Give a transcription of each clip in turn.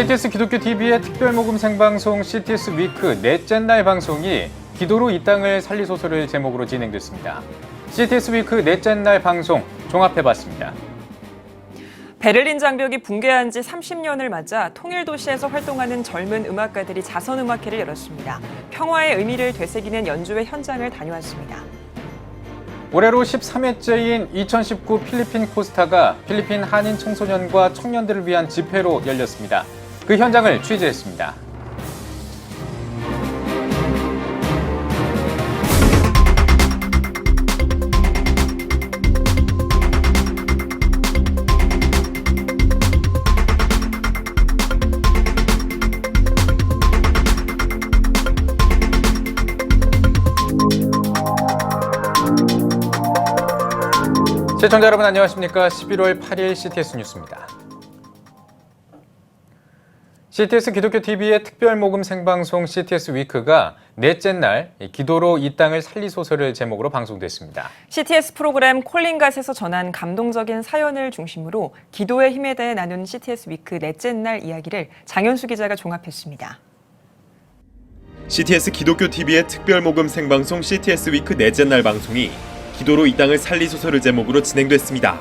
CTS 기독교 TV의 특별 모금 생방송 CTS 위크 넷째 날 방송이 기도로 이 땅을 살리소서를 제목으로 진행됐습니다. CTS 위크 넷째 날 방송 종합해봤습니다. 베를린 장벽이 붕괴한 지 30년을 맞아 통일도시에서 활동하는 젊은 음악가들이 자선음악회를 열었습니다. 평화의 의미를 되새기는 연주회 현장을 다녀왔습니다. 올해로 13회째인 2019 필리핀 코스타가 필리핀 한인 청소년과 청년들을 위한 집회로 열렸습니다. 그 현장을 취재했습니다. 시청자 여러분 안녕하십니까? 11월 8일 CTS 뉴스입니다. CTS 기독교 TV의 특별 모금 생방송 CTS 위크가 넷째 날 기도로 이 땅을 살리소서를 제목으로 방송됐습니다. CTS 프로그램 콜링갓에서 전한 감동적인 사연을 중심으로 기도의 힘에 대해 나눈 CTS 위크 넷째 날 이야기를 장현수 기자가 종합했습니다. CTS 기독교 TV의 특별 모금 생방송 CTS 위크 넷째 날 방송이 기도로 이 땅을 살리소서를 제목으로 진행됐습니다.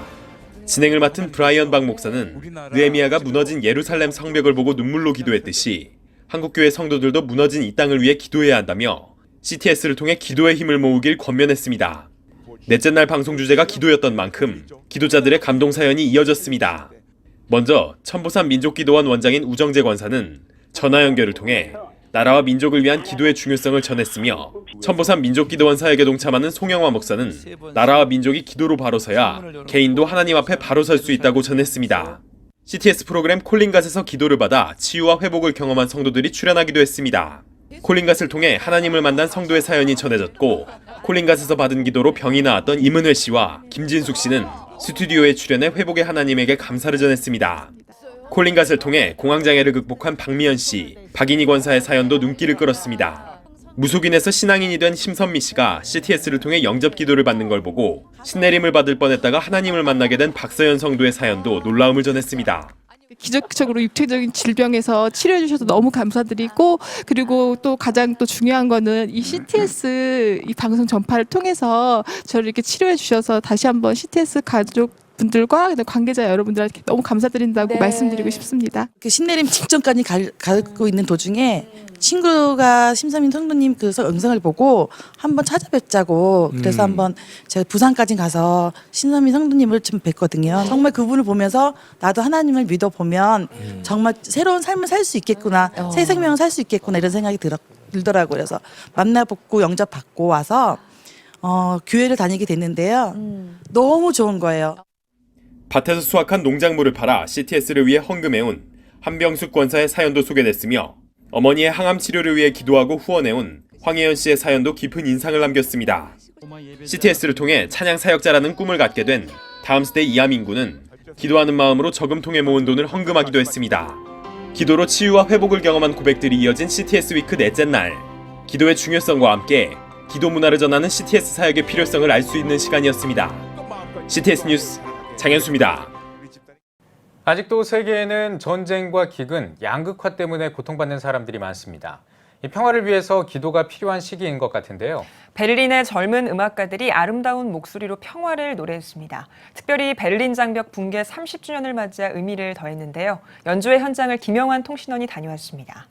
진행을 맡은 브라이언 박 목사는 느헤미야가 무너진 예루살렘 성벽을 보고 눈물로 기도했듯이 한국교회 성도들도 무너진 이 땅을 위해 기도해야 한다며 CTS를 통해 기도의 힘을 모으길 권면했습니다. 넷째 날 방송 주제가 기도였던 만큼 기도자들의 감동 사연이 이어졌습니다. 먼저 천보산 민족기도원 원장인 우정재 권사는 전화 연결을 통해 나라와 민족을 위한 기도의 중요성을 전했으며 천보산 민족기도원 사역에 동참하는 송영화 목사는 나라와 민족이 기도로 바로 서야 개인도 하나님 앞에 바로 설 수 있다고 전했습니다. CTS 프로그램 콜링갓에서 기도를 받아 치유와 회복을 경험한 성도들이 출연하기도 했습니다. 콜링갓을 통해 하나님을 만난 성도의 사연이 전해졌고 콜링갓에서 받은 기도로 병이 나았던 임은회 씨와 김진숙 씨는 스튜디오에 출연해 회복의 하나님에게 감사를 전했습니다. 콜링갓을 통해 공황장애를 극복한 박미연 씨, 박인희 권사의 사연도 눈길을 끌었습니다. 무속인에서 신앙인이 된 심선미 씨가 CTS를 통해 영접 기도를 받는 걸 보고 신내림을 받을 뻔했다가 하나님을 만나게 된 박서연 성도의 사연도 놀라움을 전했습니다. 기적적으로 육체적인 질병에서 치료해 주셔서 너무 감사드리고, 그리고 또 가장 또 중요한 거는 이 CTS 이 방송 전파를 통해서 저를 이렇게 치료해 주셔서 다시 한번 CTS 가족 분들과 관계자 여러분들한테 너무 감사드린다고 말씀드리고 싶습니다. 그 신내림 직전까지 가고 있는 도중에 친구가 심사민 성도님 그 영상을 보고 한번 찾아뵙자고 그래서 한번 제가 부산까지 가서 심사민 성도님을 좀 뵀거든요. 정말 그분을 보면서 나도 하나님을 믿어보면 정말 새로운 삶을 살 수 있겠구나, 새 생명을 살 수 있겠구나 이런 생각이 들더라고요. 그래서 만나뵙고 영접받고 와서 교회를 다니게 됐는데요. 너무 좋은 거예요. 밭에서 수확한 농작물을 팔아 CTS를 위해 헌금해온 한병숙 권사의 사연도 소개됐으며 어머니의 항암 치료를 위해 기도하고 후원해온 황혜연 씨의 사연도 깊은 인상을 남겼습니다. CTS를 통해 찬양 사역자라는 꿈을 갖게 된 다음 세대 이하민 군은 기도하는 마음으로 저금통에 모은 돈을 헌금하기도 했습니다. 기도로 치유와 회복을 경험한 고백들이 이어진 CTS 위크 넷째 날, 기도의 중요성과 함께 기도 문화를 전하는 CTS 사역의 필요성을 알 수 있는 시간이었습니다. CTS 뉴스 장현수입니다. 아직도 세계에는 전쟁과 기근, 양극화 때문에 고통받는 사람들이 많습니다. 이 평화를 위해서 기도가 필요한 시기인 것 같은데요. 베를린의 젊은 음악가들이 아름다운 목소리로 평화를 노래했습니다. 특별히 베를린 장벽 붕괴 30주년을 맞아 의미를 더했는데요. 연주회 현장을 김영환 통신원이 다녀왔습니다.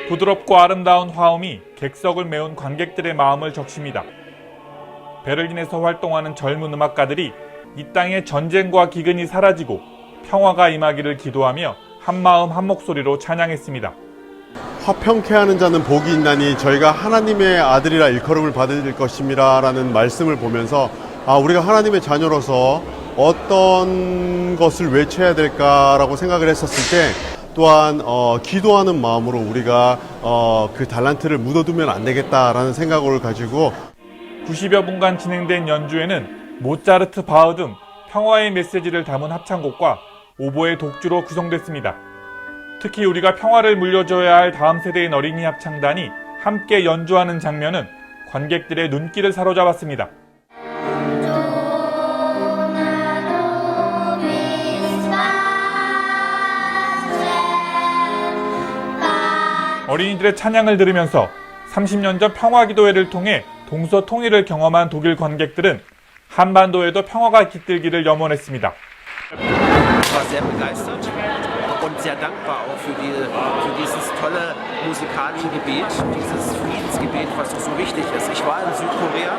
부드럽고 아름다운 화음이 객석을 메운 관객들의 마음을 적십니다. 베를린에서 활동하는 젊은 음악가들이 이 땅의 전쟁과 기근이 사라지고 평화가 임하기를 기도하며 한마음 한목소리로 찬양했습니다. 화평케 하는 자는 복이 있나니 저희가 하나님의 아들이라 일컬음을 받을 것입니다 라는 말씀을 보면서 우리가 하나님의 자녀로서 어떤 것을 외쳐야 될까라고 생각을 했었을 때 또한 기도하는 마음으로 우리가 그 달란트를 묻어두면 안 되겠다라는 생각을 가지고 90여 분간 진행된 연주에는 모차르트, 바흐 등 평화의 메시지를 담은 합창곡과 오보의 독주로 구성됐습니다. 특히 우리가 평화를 물려줘야 할 다음 세대인 어린이 합창단이 함께 연주하는 장면은 관객들의 눈길을 사로잡았습니다. 어린이들의 찬양을 들으면서 30년 전 평화기도회를 통해 동서 통일을 경험한 독일 관객들은 한반도에도 평화가 깃들기를 염원했습니다. war sehr begeistert und sehr dankbar auch für dieses tolle musikalische Gebet, dieses Friedensgebet, was doch so wichtig ist. Ich war in Südkorea.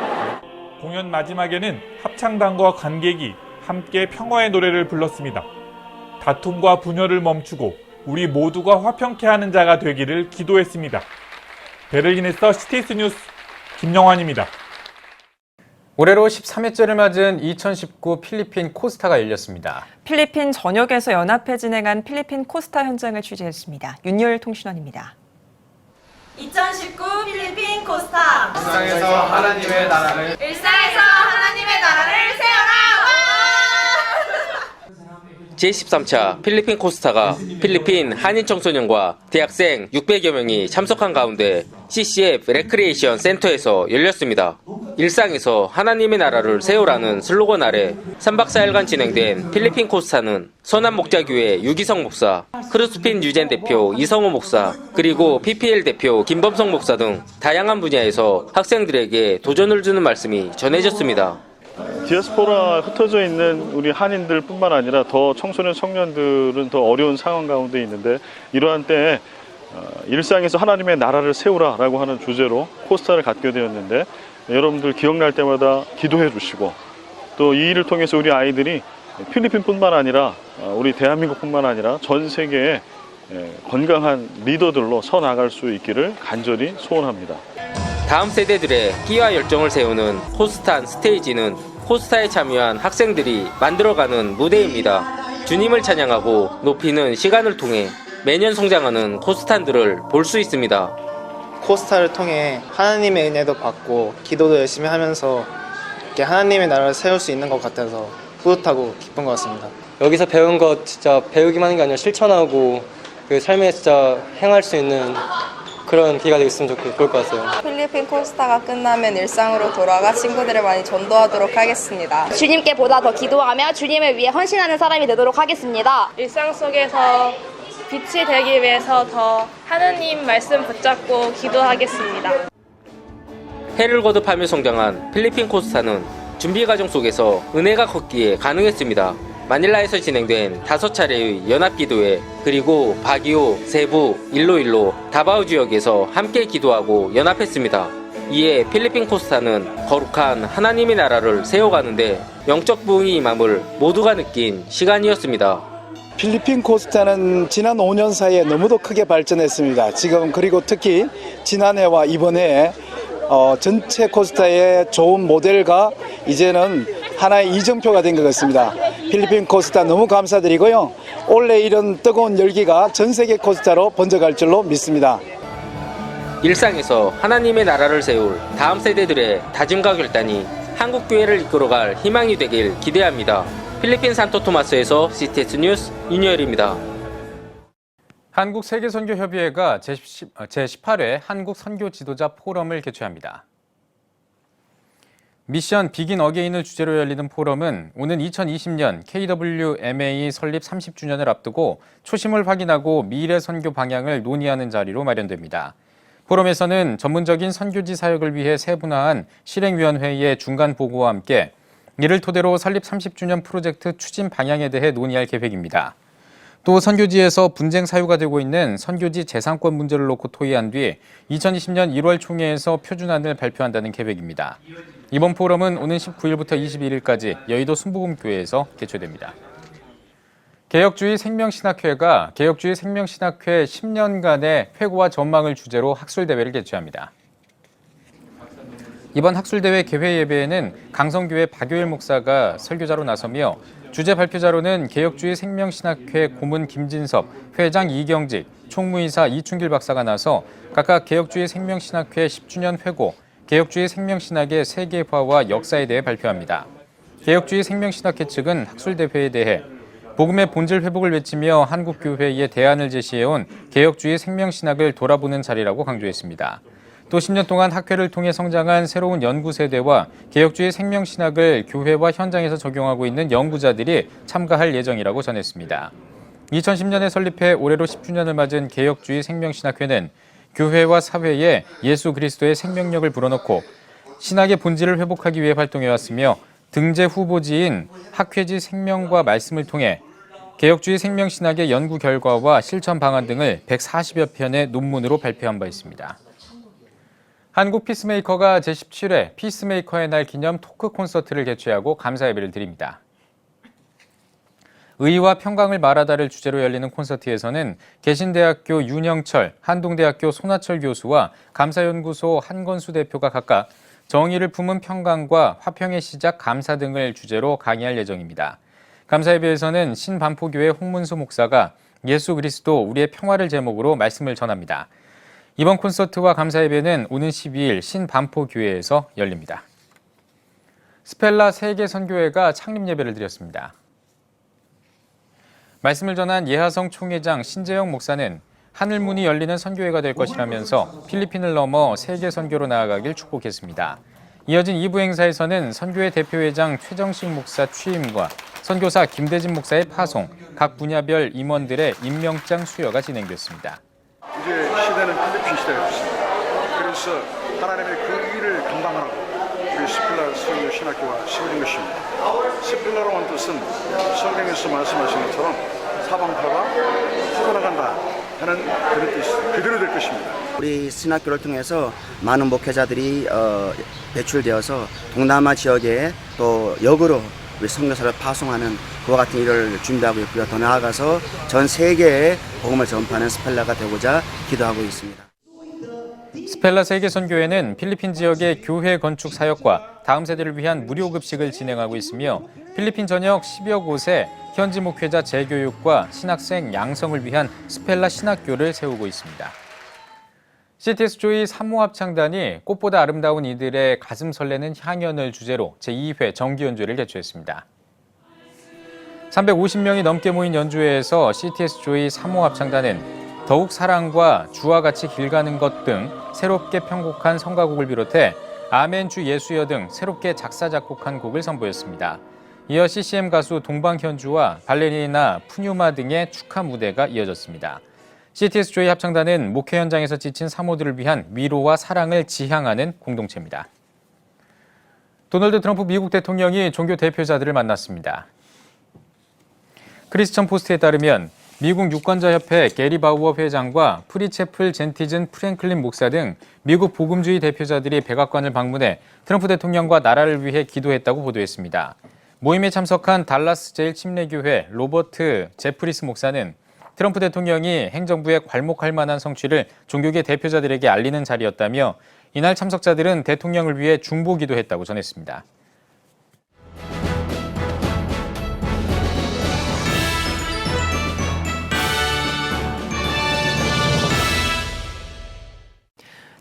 공연 마지막에는 합창단과 관객이 함께 평화의 노래를 불렀습니다. 다툼과 분열을 멈추고 우리 모두가 화평케 하는 자가 되기를 기도했습니다. 베를린에서 CTS 뉴스 김영환입니다. 올해로 13회째를 맞은 2019 필리핀 코스타가 열렸습니다. 필리핀 전역에서 연합회 진행한 필리핀 코스타 현장을 취재했습니다. 윤열 통신원입니다. 2019 필리핀 코스타 일상에서 하나님의 나라를 세워라! 제13차 필리핀 코스타가 필리핀 한인 청소년과 대학생 600여 명이 참석한 가운데 CCF 레크리에이션 센터에서 열렸습니다. 일상에서 하나님의 나라를 세우라는 슬로건 아래 3박 4일간 진행된 필리핀 코스타는 선한목자교회 유기성 목사, 크루스핀 유젠 대표 이성호 목사, 그리고 PPL 대표 김범성 목사 등 다양한 분야에서 학생들에게 도전을 주는 말씀이 전해졌습니다. 디아스포라 흩어져 있는 우리 한인들뿐만 아니라 더 청소년 청년들은 더 어려운 상황 가운데 있는데 이러한 때에 일상에서 하나님의 나라를 세우라라고 하는 주제로 코스타를 갖게 되었는데 여러분들 기억날 때마다 기도해 주시고 또 이 일을 통해서 우리 아이들이 필리핀뿐만 아니라 우리 대한민국뿐만 아니라 전 세계의 건강한 리더들로 서 나갈 수 있기를 간절히 소원합니다. 다음 세대들의 끼와 열정을 세우는 코스탄 스테이지는 코스타에 참여한 학생들이 만들어가는 무대입니다. 주님을 찬양하고 높이는 시간을 통해 매년 성장하는 코스탄들을 볼 수 있습니다. 코스타를 통해 하나님의 은혜도 받고 기도도 열심히 하면서 이렇게 하나님의 나라를 세울 수 있는 것 같아서 뿌듯하고 기쁜 것 같습니다. 여기서 배운 거 진짜 배우기만 하는 게 아니라 실천하고 그 삶에 진짜 행할 수 있는 그런 기회가 되었으면 좋을 것 같아요. 필리핀 코스타가 끝나면 일상으로 돌아가 친구들을 많이 전도하도록 하겠습니다. 주님께 보다 더 기도하며 주님을 위해 헌신하는 사람이 되도록 하겠습니다. 일상 속에서 빛이 되기 위해서 더 하느님 말씀 붙잡고 기도하겠습니다. 해를 거듭하며 성장한 필리핀 코스타는 준비 과정 속에서 은혜가 걷기에 가능했습니다. 마닐라에서 진행된 5차례의 연합기도회, 그리고 바기오, 세부, 일로일로, 다바오 지역에서 함께 기도하고 연합했습니다. 이에 필리핀 코스타는 거룩한 하나님의 나라를 세워가는데 영적 부흥이 임함을 모두가 느낀 시간이었습니다. 필리핀 코스타는 지난 5년 사이에 너무도 크게 발전했습니다. 지금 그리고 특히 지난해와 이번에 전체 코스타의 좋은 모델과 이제는 하나의 이정표가 된 것 같습니다. 필리핀 코스타 너무 감사드리고요. 올해 이런 뜨거운 열기가 전 세계 코스타로 번져갈 줄로 믿습니다. 일상에서 하나님의 나라를 세울 다음 세대들의 다짐과 결단이 한국교회를 이끌어갈 희망이 되길 기대합니다. 필리핀 산토토마스에서 CTS 뉴스 윤여일입니다. 한국세계선교협의회가 제18회 한국선교지도자 포럼을 개최합니다. 미션 비긴 어게인을 주제로 열리는 포럼은 오는 2020년 KWMA 설립 30주년을 앞두고 초심을 확인하고 미래 선교 방향을 논의하는 자리로 마련됩니다. 포럼에서는 전문적인 선교지 사역을 위해 세분화한 실행위원회의 중간 보고와 함께 이를 토대로 설립 30주년 프로젝트 추진 방향에 대해 논의할 계획입니다. 또 선교지에서 분쟁 사유가 되고 있는 선교지 재산권 문제를 놓고 토의한 뒤 2020년 1월 총회에서 표준안을 발표한다는 계획입니다. 이번 포럼은 오는 19일부터 21일까지 여의도 순복음교회에서 개최됩니다. 개혁주의 생명신학회가 개혁주의 생명신학회 10년간의 회고와 전망을 주제로 학술대회를 개최합니다. 이번 학술대회 개회 예배에는 강성교회 박요일 목사가 설교자로 나서며 주제 발표자로는 개혁주의 생명신학회 고문 김진섭, 회장 이경직, 총무이사 이춘길 박사가 나서 각각 개혁주의 생명신학회 10주년 회고, 개혁주의 생명신학의 세계화와 역사에 대해 발표합니다. 개혁주의 생명신학회 측은 학술대회에 대해 복음의 본질 회복을 외치며 한국교회에 대안을 제시해온 개혁주의 생명신학을 돌아보는 자리라고 강조했습니다. 또 10년 동안 학회를 통해 성장한 새로운 연구세대와 개혁주의 생명신학을 교회와 현장에서 적용하고 있는 연구자들이 참가할 예정이라고 전했습니다. 2010년에 설립해 올해로 10주년을 맞은 개혁주의 생명신학회는 교회와 사회에 예수 그리스도의 생명력을 불어넣고 신학의 본질을 회복하기 위해 활동해왔으며 등재 후보지인 학회지 생명과 말씀을 통해 개혁주의 생명신학의 연구 결과와 실천 방안 등을 140여 편의 논문으로 발표한 바 있습니다. 한국 피스메이커가 제17회 피스메이커의 날 기념 토크 콘서트를 개최하고 감사 예배를 드립니다. 의와 평강을 말하다를 주제로 열리는 콘서트에서는 개신대학교 윤영철, 한동대학교 손하철 교수와 감사연구소 한건수 대표가 각각 정의를 품은 평강과 화평의 시작 감사 등을 주제로 강의할 예정입니다. 감사 예배에서는 신반포교회 홍문수 목사가 예수 그리스도 우리의 평화를 제목으로 말씀을 전합니다. 이번 콘서트와 감사 예배는 오는 12일 신반포교회에서 열립니다. 스펠라 세계선교회가 창립 예배를 드렸습니다. 말씀을 전한 예하성 총회장 신재영 목사는 하늘문이 열리는 선교회가 될 것이라면서 필리핀을 넘어 세계 선교로 나아가길 축복했습니다. 이어진 2부 행사에서는 선교회 대표회장 최정식 목사 취임과 선교사 김대진 목사의 파송, 각 분야별 임원들의 임명장 수여가 진행됐습니다. 이제 시대는 필리핀 시대가 됐습니다. 그래서 하나님의 그 일을 감당하라고 우리 스펠라 선교 신학교가 세워진 것입니다. 스펠라로 한 뜻은 성경에서 말씀하신 것처럼 사방파가 퍼져나간다 하는 그런 뜻이 그대로 될 것입니다. 우리 신학교를 통해서 많은 목회자들이 배출되어서 동남아 지역에 또 역으로 우리 선교사를 파송하는 그와 같은 일을 준비하고 있고요. 더 나아가서 전 세계에 복음을 전파하는 스펠라가 되고자 기도하고 있습니다. 스펠라 세계선교회는 필리핀 지역의 교회 건축 사역과 다음 세대를 위한 무료 급식을 진행하고 있으며 필리핀 전역 10여 곳에 현지 목회자 재교육과 신학생 양성을 위한 스펠라 신학교를 세우고 있습니다. CTS 조이 3호 합창단이 꽃보다 아름다운 이들의 가슴 설레는 향연을 주제로 제2회 정기연주회를 개최했습니다. 350명이 넘게 모인 연주회에서 CTS 조이 3호 합창단은 더욱 사랑과 주와 같이 길 가는 것 등 새롭게 편곡한 성가곡을 비롯해 아멘 주 예수여 등 새롭게 작사 작곡한 곡을 선보였습니다. 이어 CCM 가수 동방현주와 발레리나 푸뉴마 등의 축하 무대가 이어졌습니다. CTS 조이 합창단은 목회 현장에서 지친 사모들을 위한 위로와 사랑을 지향하는 공동체입니다. 도널드 트럼프 미국 대통령이 종교 대표자들을 만났습니다. 크리스천 포스트에 따르면 미국 유권자협회 게리 바우어 회장과 프리채플 젠티즌 프랭클린 목사 등 미국 복음주의 대표자들이 백악관을 방문해 트럼프 대통령과 나라를 위해 기도했다고 보도했습니다. 모임에 참석한 달라스 제1침례교회 로버트 제프리스 목사는 트럼프 대통령이 행정부에 괄목할 만한 성취를 종교계 대표자들에게 알리는 자리였다며 이날 참석자들은 대통령을 위해 중보 기도했다고 전했습니다.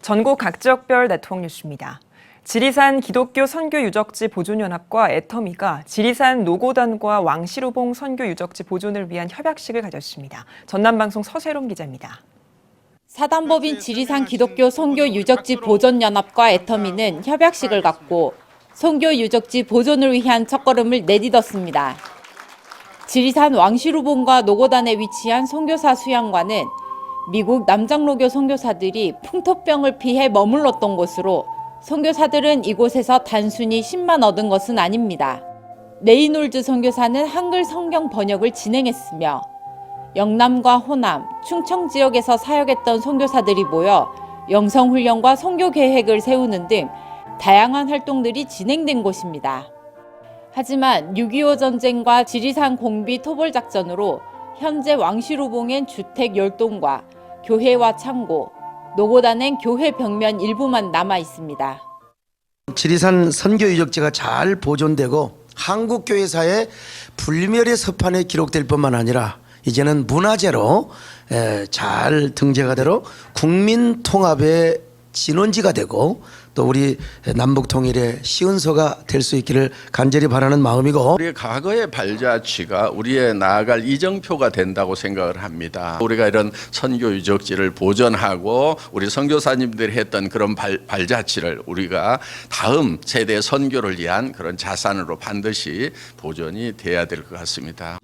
전국 각지역별 네트워크 뉴스입니다. 지리산 기독교 선교 유적지 보존연합과 애터미가 지리산 노고단과 왕시루봉 선교 유적지 보존을 위한 협약식을 가졌습니다. 전남방송 서세롬 기자입니다. 사단법인 지리산 기독교 선교 유적지 보존연합과 애터미는 협약식을 갖고 선교 유적지 보존을 위한 첫걸음을 내딛었습니다. 지리산 왕시루봉과 노고단에 위치한 선교사 수양관은 미국 남장로교 선교사들이 풍토병을 피해 머물렀던 곳으로 선교사들은 이곳에서 단순히 신만 얻은 것은 아닙니다. 레이놀즈 선교사는 한글 성경 번역을 진행했으며 영남과 호남, 충청 지역에서 사역했던 선교사들이 모여 영성훈련과 선교 계획을 세우는 등 다양한 활동들이 진행된 곳입니다. 하지만 6.25 전쟁과 지리산 공비 토벌 작전으로 현재 왕시루봉엔 주택 10동과 교회와 창고, 노고단엔 교회 벽면 일부만 남아 있습니다. 지리산 선교 유적지가 잘 보존되고 한국 교회사의 불멸의 서판에 기록될 뿐만 아니라 이제는 문화재로 잘 등재가 되도록 국민 통합의 진원지가 되고 또 우리 남북 통일의 시은서가 될 수 있기를 간절히 바라는 마음이고, 우리의 과거의 발자취가 우리의 나아갈 이정표가 된다고 생각을 합니다. 우리가 이런 선교 유적지를 보존하고 우리 선교사님들이 했던 그런 발자취를 우리가 다음 세대 선교를 위한 그런 자산으로 반드시 보존이 돼야 될 것 같습니다.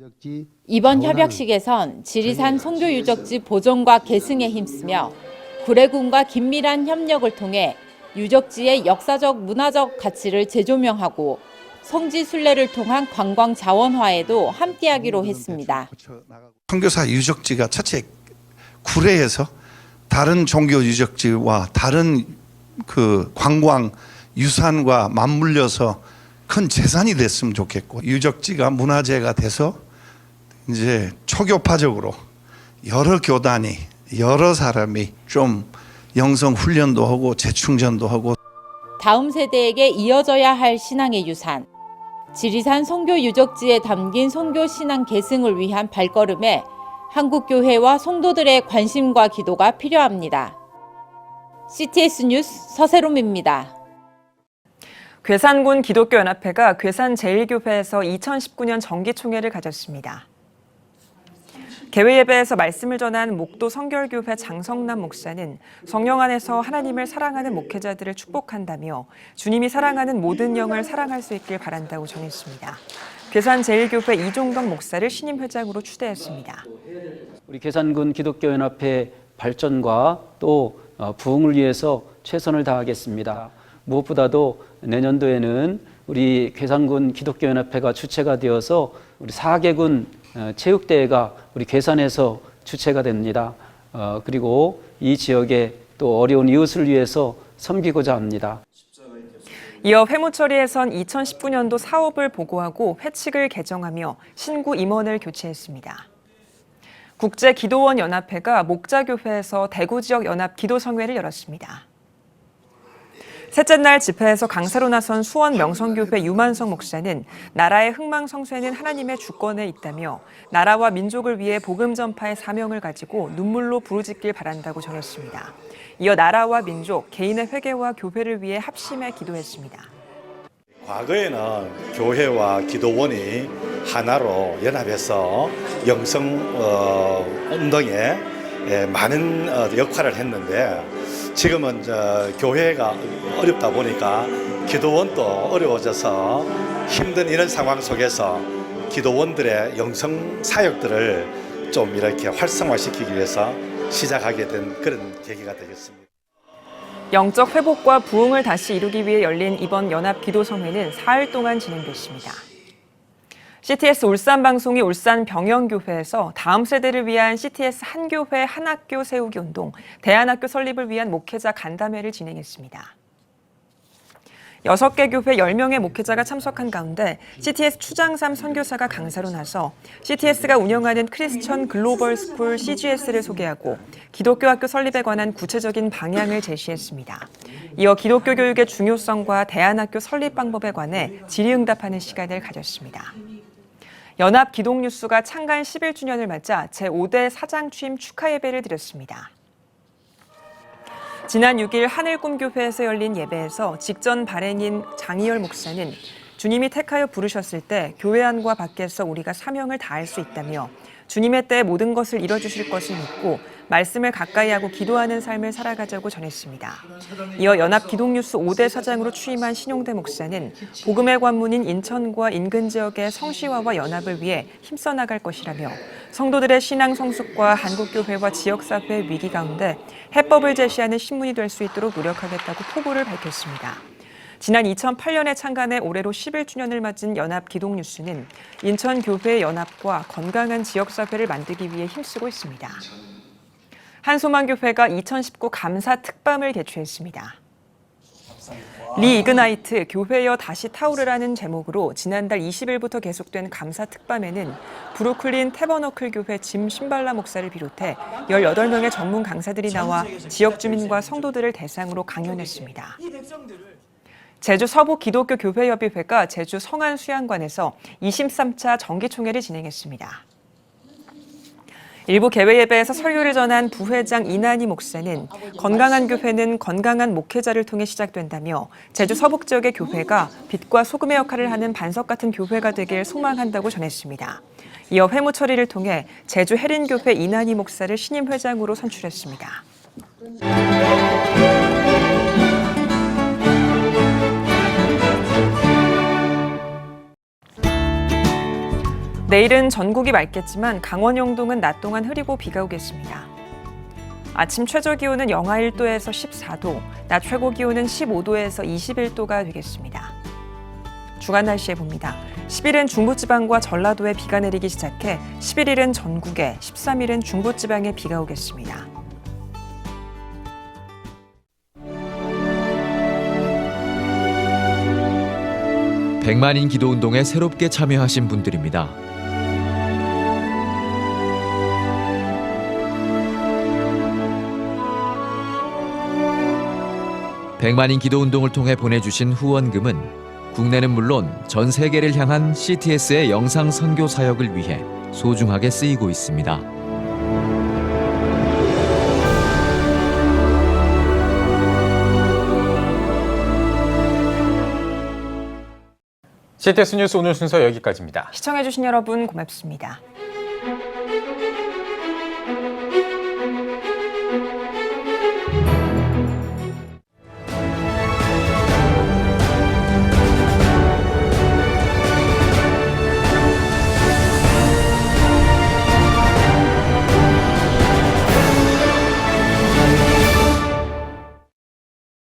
이번 협약식에선 지리산 선교 유적지 보존과 계승에 힘쓰며 구례군과 긴밀한 협력을 통해 유적지의 역사적 문화적 가치를 재조명하고 성지 순례를 통한 관광 자원화에도 함께하기로 했습니다. 선교사 유적지가 첫째 구례에서 다른 종교 유적지와 다른 그 관광 유산과 맞물려서 큰 재산이 됐으면 좋겠고, 유적지가 문화재가 돼서 이제 초교파적으로 여러 교단이 여러 사람이 좀 영성 훈련도 하고 재충전도 하고 다음 세대에게 이어져야 할 신앙의 유산, 지리산 선교 유적지에 담긴 선교 신앙 계승을 위한 발걸음에 한국교회와 성도들의 관심과 기도가 필요합니다. CTS 뉴스 서세롬입니다. 괴산군 기독교연합회가 괴산제일교회에서 2019년 정기총회를 가졌습니다. 개회 예배에서 말씀을 전한 목도 성결교회 장성남 목사는 성령 안에서 하나님을 사랑하는 목회자들을 축복한다며 주님이 사랑하는 모든 영을 사랑할 수 있길 바란다고 전했습니다. 괴산제일교회 이종덕 목사를 신임 회장으로 추대했습니다. 우리 괴산군 기독교연합회 발전과 또 부흥을 위해서 최선을 다하겠습니다. 무엇보다도 내년도에는 우리 괴산군 기독교연합회가 주체가 되어서 우리 4개군 체육대회가 우리 괴산에서 주체가 됩니다. 그리고 이 지역의 또 어려운 이웃을 위해서 섬기고자 합니다. 이어 회무처리에선 2019년도 사업을 보고하고 회칙을 개정하며 신구 임원을 교체했습니다. 국제기도원 연합회가 목자교회에서 대구 지역 연합 기도성회를 열었습니다. 셋째 날 집회에서 강사로 나선 수원 명성교회 유만성 목사는 나라의 흥망성쇠는 하나님의 주권에 있다며 나라와 민족을 위해 복음 전파의 사명을 가지고 눈물로 부르짖길 바란다고 전했습니다. 이어 나라와 민족, 개인의 회개와 교회를 위해 합심해 기도했습니다. 과거에는 교회와 기도원이 하나로 연합해서 영성 운동에 많은 역할을 했는데, 지금은 교회가 어렵다 보니까 기도원도 어려워져서 힘든 이런 상황 속에서 기도원들의 영성 사역들을 좀 이렇게 활성화시키기 위해서 시작하게 된 그런 계기가 되겠습니다. 영적 회복과 부흥을 다시 이루기 위해 열린 이번 연합 기도성회는 4일 동안 진행됐습니다. CTS 울산 방송이 울산 병영교회에서 다음 세대를 위한 CTS 한교회 한학교 세우기 운동, 대안학교 설립을 위한 목회자 간담회를 진행했습니다. 6개 교회 10명의 목회자가 참석한 가운데 CTS 추장삼 선교사가 강사로 나서 CTS가 운영하는 크리스천 글로벌 스쿨 CGS를 소개하고 기독교 학교 설립에 관한 구체적인 방향을 제시했습니다. 이어 기독교 교육의 중요성과 대안학교 설립 방법에 관해 질의응답하는 시간을 가졌습니다. 연합 기독뉴스가 창간 11주년을 맞아 제5대 사장 취임 축하 예배를 드렸습니다. 지난 6일 하늘꿈교회에서 열린 예배에서 직전 발행인 장희열 목사는 주님이 택하여 부르셨을 때 교회 안과 밖에서 우리가 사명을 다할 수 있다며 주님의 때에 모든 것을 이뤄주실 것을 믿고 말씀을 가까이 하고 기도하는 삶을 살아가자고 전했습니다. 이어 연합 기독뉴스 5대 사장으로 취임한 신용대 목사는 복음의 관문인 인천과 인근 지역의 성시화와 연합을 위해 힘써 나갈 것이라며 성도들의 신앙 성숙과 한국교회와 지역사회의 위기 가운데 해법을 제시하는 신문이 될 수 있도록 노력하겠다고 포부를 밝혔습니다. 지난 2008년에 창간해 올해로 11주년을 맞은 연합 기독뉴스는 인천교회의 연합과 건강한 지역사회를 만들기 위해 힘쓰고 있습니다. 한소망교회가 2019 감사 특밤을 개최했습니다. 리 이그나이트 교회여 다시 타오르라는 제목으로 지난달 20일부터 계속된 감사 특밤에는 브루클린 태버너클 교회 짐 신발라 목사를 비롯해 18명의 전문 강사들이 나와 지역 주민과 성도들을 대상으로 강연했습니다. 제주 서부 기독교 교회협의회가 제주 성안 수양관에서 23차 정기총회를 진행했습니다. 일부 개회 예배에서 설교를 전한 부회장 이난희 목사는 건강한 교회는 건강한 목회자를 통해 시작된다며 제주 서북 지역의 교회가 빛과 소금의 역할을 하는 반석 같은 교회가 되길 소망한다고 전했습니다. 이어 회무 처리를 통해 제주 해린교회 이난희 목사를 신임 회장으로 선출했습니다. 내일은 전국이 맑겠지만 강원 영동은 낮 동안 흐리고 비가 오겠습니다. 아침 최저 기온은 영하 1도에서 14도, 낮 최고 기온은 15도에서 21도가 되겠습니다. 주간 날씨에 봅니다. 10일은 중부지방과 전라도에 비가 내리기 시작해 11일은 전국에, 13일은 중부지방에 비가 오겠습니다. 백만인 기도운동에 새롭게 참여하신 분들입니다. 백만인 기도운동을 통해 보내주신 후원금은 국내는 물론 전 세계를 향한 CTS의 영상 선교 사역을 위해 소중하게 쓰이고 있습니다. CTS 뉴스 오늘 순서 여기까지입니다. 시청해주신 여러분 고맙습니다.